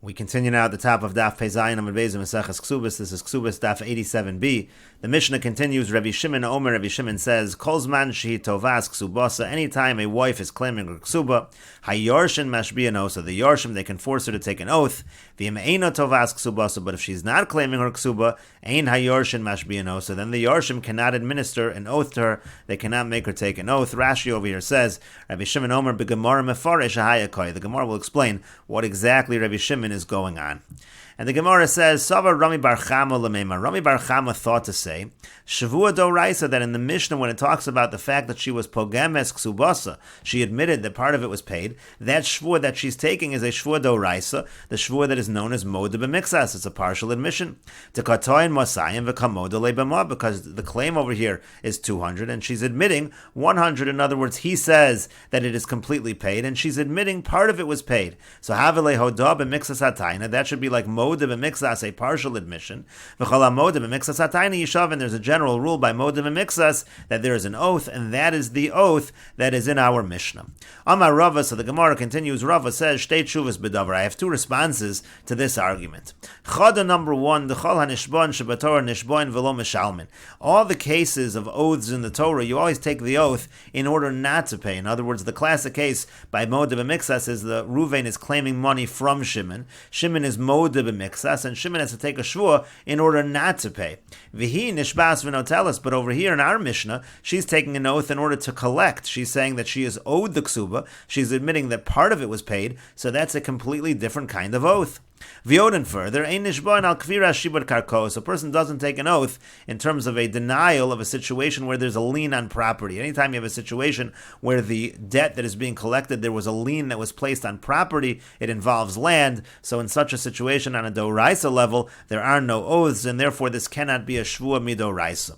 We continue now at the top of Daf Pezayin Amud Beis Mesechet Kesuvos. This is Kesuvos Daf 87b. The Mishnah continues. Rabbi Shimon Omer. Rabbi Shimon says, "Kol zman shehi tovas ksubasa." Anytime a wife is claiming her ksuba, hayorshin mashbiyan osa. The yorshim, they can force her to take an oath. V'im eino tovas ksubasa. But if she's not claiming her ksuba, ein hayorshin mashbiyan osa. Then the yorshim cannot administer an oath to her. They cannot make her take an oath. Rashi over here says, Rabbi Shimon Omer beGemara mefaresh hayakoy. The Gemara will explain what exactly Rabbi Shimon is going on. And the Gemara says, Sava Rami Bar Chama Lamema. Rami Bar Chama thought to say, Shavua Doraisa, that in the Mishnah, when it talks about the fact that she was pogemes ksubasa, she admitted that part of it was paid. That shvua that she's taking is a shvua Doraisa, the shvua that is known as moda b'mixas. It's a partial admission. Tekatoin Mosayim v'kamoda lebama, because the claim over here is 200, and she's admitting 100. In other words, he says that it is completely paid, and she's admitting part of it was paid. So havele hoda b'mixas hatayna, that should be like moda b'mixas, a partial admission. V'chol moda b'mixas hatayna yishav, and there's a general rule by moda b'mixas that there is an oath, and that is the oath that is in our Mishnah. Amar Rava, so the Gemara continues. Rava says, Shtei tshuvas b'davar. I have two responses to this argument. Chada number one, the chol hanishbon shebatorah nishbon v'lo mishalmin. All the cases of oaths in the Torah, you always take the oath in order not to pay. In other words, the classic case by moda b'mixas is the Ruvain is claiming money from Shimon. Shimon is moda b'mixas, and Shimon has to take a shvua in order not to pay. V'hi nishbas v'notelas, but over here in our Mishnah, she's taking an oath in order to collect. She's saying that she is owed the ksuba. She's admitting that part of it was paid, so that's a completely different kind of oath. V'yoden further, ein nishbon al kvira shibud karkos. A person doesn't take an oath in terms of a denial of a situation where there's a lien on property. Anytime you have a situation where the debt that is being collected, there was a lien that was placed on property, it involves land. So in such a situation on a doraisa level, there are no oaths, and therefore this cannot be a shvua midoraisa.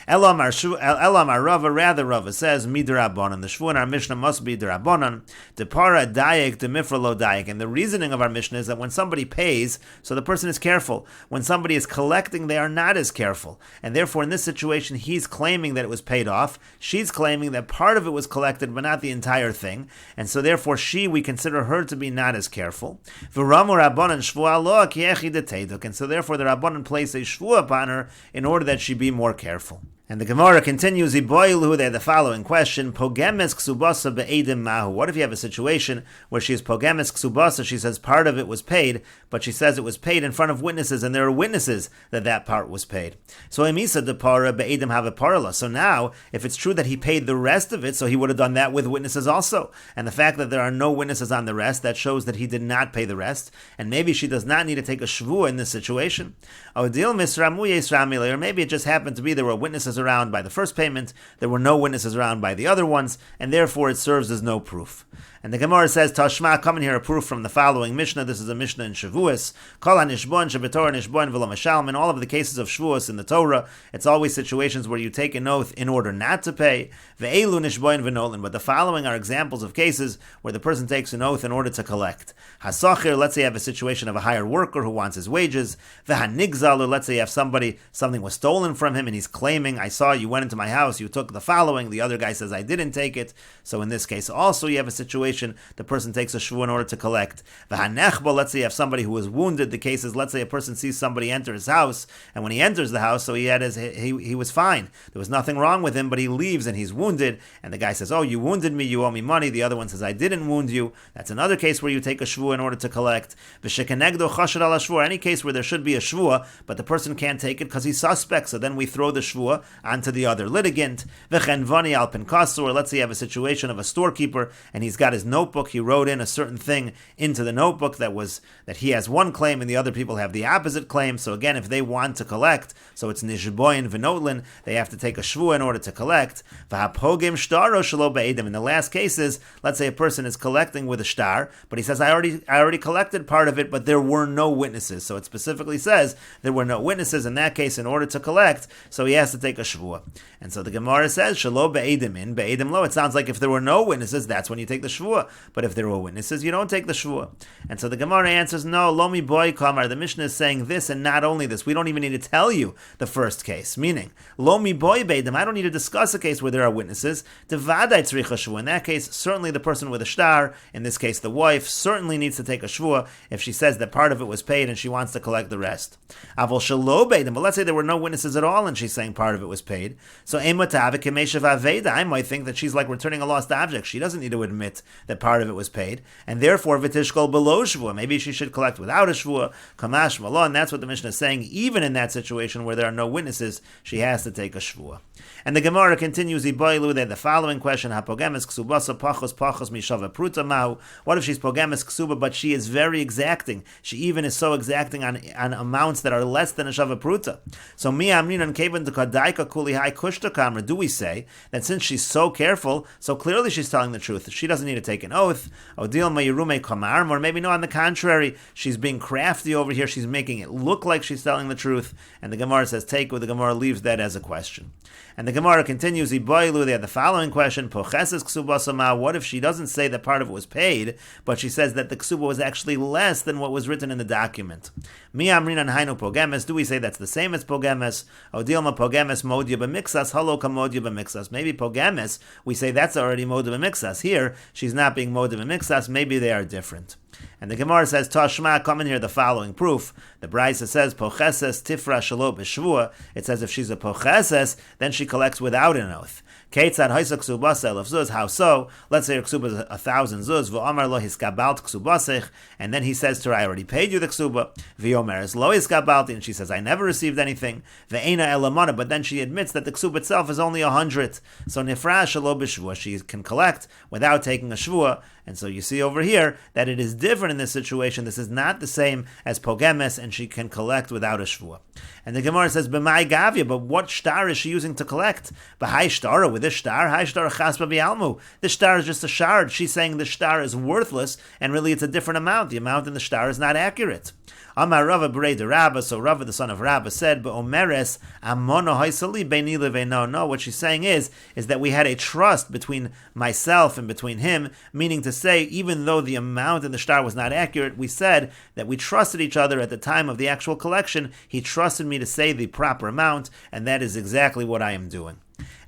Elam Rava, rather Rava says midrabanan. The shvua in our Mishnah must be drabanan. Depara dayek demifra lo dayek. And the reasoning of our Mishnah is that when somebody pays, so the person is careful. When somebody is collecting, they are not as careful. And therefore, in this situation, he's claiming that it was paid off. She's claiming that part of it was collected, but not the entire thing. And so therefore, we consider her to be not as careful. V'ramu rabbanan shvua lo kiechi deteduk. And so therefore, the rabbanan place a shvua upon her in order that she be more careful. And the Gemara continues, Iboilu, they had the following question, Pogemes ksubasa be'edim mahu. What if you have a situation where she is pogemes ksubasa, she says part of it was paid, but she says it was paid in front of witnesses, and there are witnesses that part was paid. So emisa depara be'edim havaparla. So now, if it's true that he paid the rest of it, so he would have done that with witnesses also. And the fact that there are no witnesses on the rest, that shows that he did not pay the rest, and maybe she does not need to take a shvua in this situation. Odil misramu yesramile, or maybe it just happened to be there were witnesses around by the first payment, there were no witnesses around by the other ones, and therefore it serves as no proof. And the Gemara says, Tashma, come in here a proof from the following Mishnah. This is a Mishnah in Shavuos. Kol hanishbon shebetorah nishbon v'lo mishalmin. In all of the cases of Shavuos in the Torah, it's always situations where you take an oath in order not to pay. Ve'elu nishbon v'nolin. But the following are examples of cases where the person takes an oath in order to collect. Hasachir, let's say you have a situation of a hired worker who wants his wages. Ve'hanigzal, or let's say you have something was stolen from him and he's claiming, I saw you went into my house, you took the following. The other guy says, I didn't take it. So in this case also you have a situation the person takes a shvua in order to collect. V'hanechba, let's say you have somebody who was wounded. The case is, let's say a person sees somebody enter his house, and when he enters the house, so he was fine. There was nothing wrong with him, but he leaves and he's wounded, and the guy says, oh, you wounded me, you owe me money. The other one says, I didn't wound you. That's another case where you take a shvua in order to collect. V'shekenegdo chashad ala shvua, any case where there should be a shvua, but the person can't take it because he's suspect, so then we throw the shvua onto the other litigant. V'chenvani al pinkasur, or let's say you have a situation of a storekeeper, and he's got his notebook, he wrote in a certain thing into the notebook that he has one claim and the other people have the opposite claim. So again, if they want to collect, so it's nishboyin v'notlin, they have to take a shvua in order to collect. V'hapogim shtaro shelo be'edim. In the last cases, let's say a person is collecting with a shtar, but he says, I already collected part of it, but there were no witnesses. So it specifically says there were no witnesses in that case in order to collect, so he has to take a a shvua. And so the Gemara says, Shalo be'edim in, be'edim lo. It sounds like if there were no witnesses, that's when you take the shvua. But if there were witnesses, you don't take the shvua. And so the Gemara answers, no, lomi boy kamar. The Mishnah is saying this and not only this. We don't even need to tell you the first case. Meaning, lomi boy be'edim. I don't need to discuss a case where there are witnesses. Devadai tzricha shvua. In that case, certainly the person with a shtar, in this case the wife, certainly needs to take a shvua if she says that part of it was paid and she wants to collect the rest. Avol shalo be'edim. But let's say there were no witnesses at all and she's saying part of it was paid. So I might think that she's like returning a lost object. She doesn't need to admit that part of it was paid, and therefore vitishkol below shvua. Maybe she should collect without a shvua. Kamash malo, and that's what the Mishnah is saying. Even in that situation where there are no witnesses, she has to take a shvua. And the Gemara continues. Iboilu there the following question: Hapogemes ksubasa pachos mishava pruta mahu. What if she's pogemes ksuba, but she is very exacting? She even is so exacting on amounts that are less than a shava pruta. So mi amrin and kaven to kadaika kuli hai kushta kamra. Do we say that since she's so careful, so clearly she's telling the truth, she doesn't need to take an oath? Odil mayirume kamar, or maybe no, on the contrary, she's being crafty over here. She's making it look like she's telling the truth. And the Gemara says take, the Gemara leaves that as a question. And the Gemara continues, Iboilu, they have the following question, Pocheses ksubasama. What if she doesn't say that part of it was paid, but she says that the ksuba was actually less than what was written in the document? Mi amrinan hainu pogemes. Do we say that's the same as pogemes? Odilma pogemes modia b'mixas, halo kamodia b'mixas. Maybe pogemes, we say that's already modia b'mixas. Here, she's not being modia b'mixas. Maybe they are different. And the Gemara says, Tashma, come in here the following proof. The Brisa says, Pocheses tifra shalo b'shvua. It says if she's a pocheses, then she collects without an oath. Keitzad haisa ksubasa elef zuz. How so? Let's say her ksuba is 1,000 zuz. V'omar lo hiskabalt ksubasich. And then he says to her, I already paid you the ksuba. V'omer es lo hiskabalti. And she says, I never received anything. V'eina elamana. But then she admits that the ksuba itself is only 100. So nifra shalo b'shvua. She can collect without taking a shvua. And so you see over here that it is different in this situation. This is not the same as pogemes, and she can collect without a shvua. And the Gemara says, "B'mai gavya," but what shtar is she using to collect? B'hai shtara, with this shtar, hai shtar chaspa b'yalmu. This shtar is just a shard. She's saying the shtar is worthless, and really it's a different amount. The amount in the shtar is not accurate. Amar Rava b'rei de Rabba, so Rava the son of Rabba said, "B'omeres amono haisali beini leveino." No, what she's saying is that we had a trust between myself and between him, meaning to say, even though the amount in the shtar was not accurate, we said that we trusted each other at the time of the actual collection. He trusted me to say the proper amount, and that is exactly what I am doing.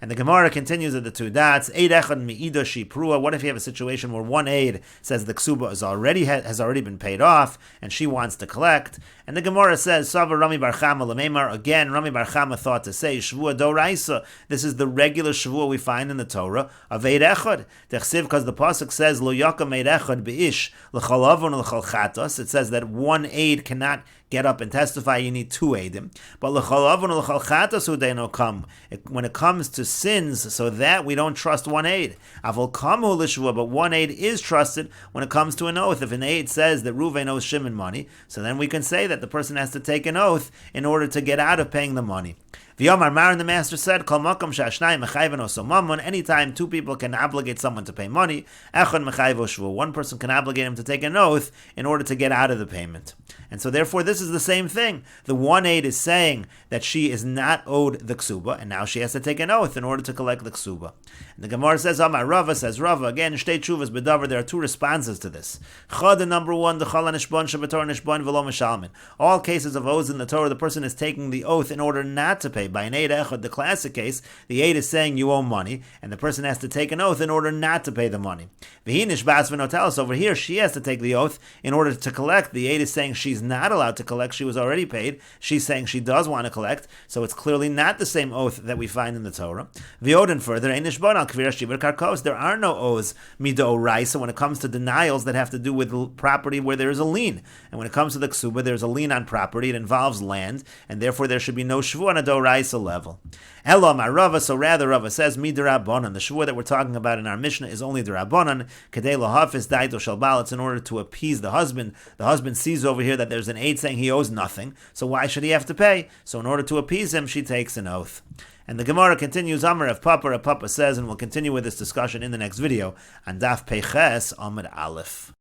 And the Gemara continues at the two dots. Eid echad mi'ido shiprua. What if you have a situation where one aid says the ksuba has already been paid off, and she wants to collect? And the Gemara says, Sava Rami Bar Chama Lamemar. Again, Rami Bar Chama thought to say, Shvua doraisa. This is the regular Shvua we find in the Torah of Eid echad. Techsiv, because the pasuk says, Lo yakam Eid echad beish l'chol avon l'chol chatos. It says that one aid cannot get up and testify, you need two aidim. But l'chol avon l'chol chatos udeino kam. When it comes to sins, so that we don't trust one aid. Avol kamu l'shvua, but one aid is trusted when it comes to an oath. If an aid says that Reuven owes Shimon money, so then we can say that the person has to take an oath in order to get out of paying the money. V'yomar Mar, and the master said, Kol makom she'ashnayim mechayven oso mamon. Anytime two people can obligate someone to pay money, echad mechayv shvu. One person can obligate him to take an oath in order to get out of the payment. And so therefore this is the same thing. The one aid is saying that she is not owed the ksuba, and now she has to take an oath in order to collect the ksuba. And the Gemara says, Amar Rava, says Rava, again, shtei tshuvas bedavar, there are two responses to this. Chad, number one, the chala nishbon shebetor nishbon v'lo mishalmin. All cases of oaths in the Torah, the person is taking the oath in order not to pay. By an aid echad, the classic case, the aid is saying you owe money, and the person has to take an oath in order not to pay the money. V'hi nishbas v'notelis, over here, she has to take the oath in order to collect. The aid is saying she's not allowed to collect, she was already paid. She's saying she does want to collect, so it's clearly not the same oath that we find in the Torah. V'odin further, ein nishbon al kvir shiver karkos, there are no oaths midoraisa when it comes to denials that have to do with property where there is a lien. And when it comes to the ksuba, there's a lien on property, it involves land, and therefore there should be no shvu on a doraisa level. Elo Rava, so rather Rava says midirabonan. The shvua that we're talking about in our Mishnah is only dirabonan. Kadei lahafis daito shalbal. It's in order to appease the husband. The husband sees over here that there's an aid saying he owes nothing, so why should he have to pay? So in order to appease him, she takes an oath. And the Gemara continues, Amar of Papa says, and we'll continue with this discussion in the next video on Daf Peches Amud Aleph.